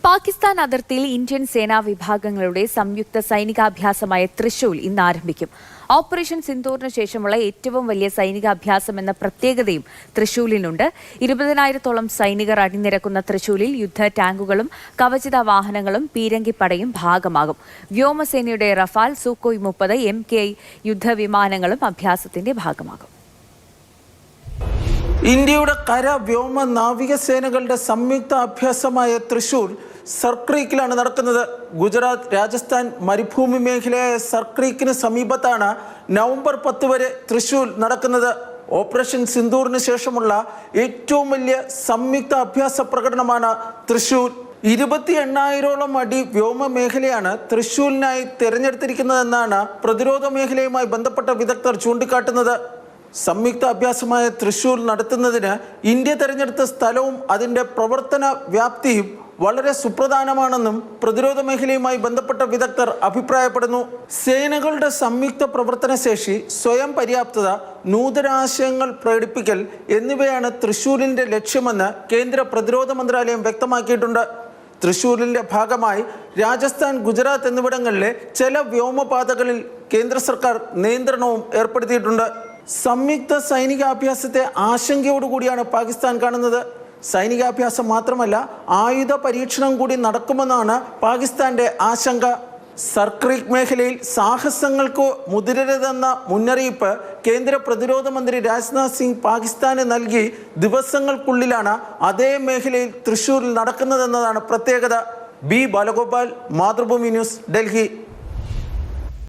പാകിസ്ഥാൻ അതിർത്തിയിൽ ഇന്ത്യൻ സേനാ വിഭാഗങ്ങളുടെ സംയുക്ത സൈനികാഭ്യാസമായ തൃശൂൽ ഇന്ന് ആരംഭിക്കും. ഓപ്പറേഷൻ സിന്ദൂറിന് ശേഷമുള്ള ഏറ്റവും വലിയ സൈനികാഭ്യാസം എന്ന പ്രത്യേകതയും തൃശൂലിനുണ്ട്. 20,000-ഓളം സൈനികർ അണിനിരക്കുന്ന തൃശൂലിൽ യുദ്ധ ടാങ്കുകളും കവചിത വാഹനങ്ങളും പീരങ്കിപ്പടയും ഭാഗമാകും. വ്യോമസേനയുടെ റഫാൽ, സൂക്കോയ് 30, MKI യുദ്ധവിമാനങ്ങളും അഭ്യാസത്തിന്റെ ഭാഗമാകും. ഇന്ത്യയുടെ കര, വ്യോമ, നാവികസേനകളുടെ സംയുക്ത അഭ്യാസമായ തൃശൂർ സർക്രീക്കിലാണ് നടക്കുന്നത്. ഗുജറാത്ത്, രാജസ്ഥാൻ മരുഭൂമി മേഖലയായ സർക്രീക്കിന് സമീപത്താണ് നവംബർ 10 വരെ തൃശൂർ നടക്കുന്നത്. ഓപ്പറേഷൻ സിന്ദൂറിന് ശേഷമുള്ള ഏറ്റവും വലിയ സംയുക്ത അഭ്യാസ പ്രകടനമാണ് തൃശൂർ. 28,000-ഓളം അടി വ്യോമ മേഖലയാണ് തൃശൂരിനായി തിരഞ്ഞെടുത്തിരിക്കുന്നതെന്നാണ് പ്രതിരോധ മേഖലയുമായി ബന്ധപ്പെട്ട വിദഗ്ധർ ചൂണ്ടിക്കാട്ടുന്നത്. സംയുക്ത അഭ്യാസമായ തൃശൂർ നടത്തുന്നതിന് ഇന്ത്യ തെരഞ്ഞെടുത്ത സ്ഥലവും അതിൻ്റെ പ്രവർത്തന വ്യാപ്തിയും വളരെ സുപ്രധാനമാണെന്നും പ്രതിരോധ മേഖലയുമായി ബന്ധപ്പെട്ട വിദഗ്ധർ അഭിപ്രായപ്പെടുന്നു. സേനകളുടെ സംയുക്ത പ്രവർത്തനശേഷി, സ്വയം പര്യാപ്തത, നൂതനാശയങ്ങൾ പ്രകടിപ്പിക്കൽ എന്നിവയാണ് തൃശൂരിൻ്റെ ലക്ഷ്യമെന്ന് കേന്ദ്ര പ്രതിരോധ മന്ത്രാലയം വ്യക്തമാക്കിയിട്ടുണ്ട്. തൃശൂരിൻ്റെ ഭാഗമായി രാജസ്ഥാൻ, ഗുജറാത്ത് എന്നിവിടങ്ങളിലെ ചില വ്യോമപാതകളിൽ കേന്ദ്ര സർക്കാർ നിയന്ത്രണവും ഏർപ്പെടുത്തിയിട്ടുണ്ട്. സംയുക്ത സൈനികാഭ്യാസത്തെ ആശങ്കയോടുകൂടിയാണ് പാകിസ്ഥാൻ കാണുന്നത്. സൈനികാഭ്യാസം മാത്രമല്ല, ആയുധ പരീക്ഷണം കൂടി നടക്കുമെന്നാണ് പാകിസ്ഥാന്റെ ആശങ്ക. സർക്രീക്ക് മേഖലയിൽ സാഹസങ്ങൾക്ക് മുതിരരുതെന്ന മുന്നറിയിപ്പ് കേന്ദ്ര പ്രതിരോധ മന്ത്രി രാജ്നാഥ് സിംഗ് പാകിസ്ഥാന് നൽകി ദിവസങ്ങൾക്കുള്ളിലാണ് അതേ മേഖലയിൽ തൃശൂരിൽ നടക്കുന്നതെന്നതാണ് പ്രത്യേകത. B Balagopal, Mathrubhumi news, Delhi.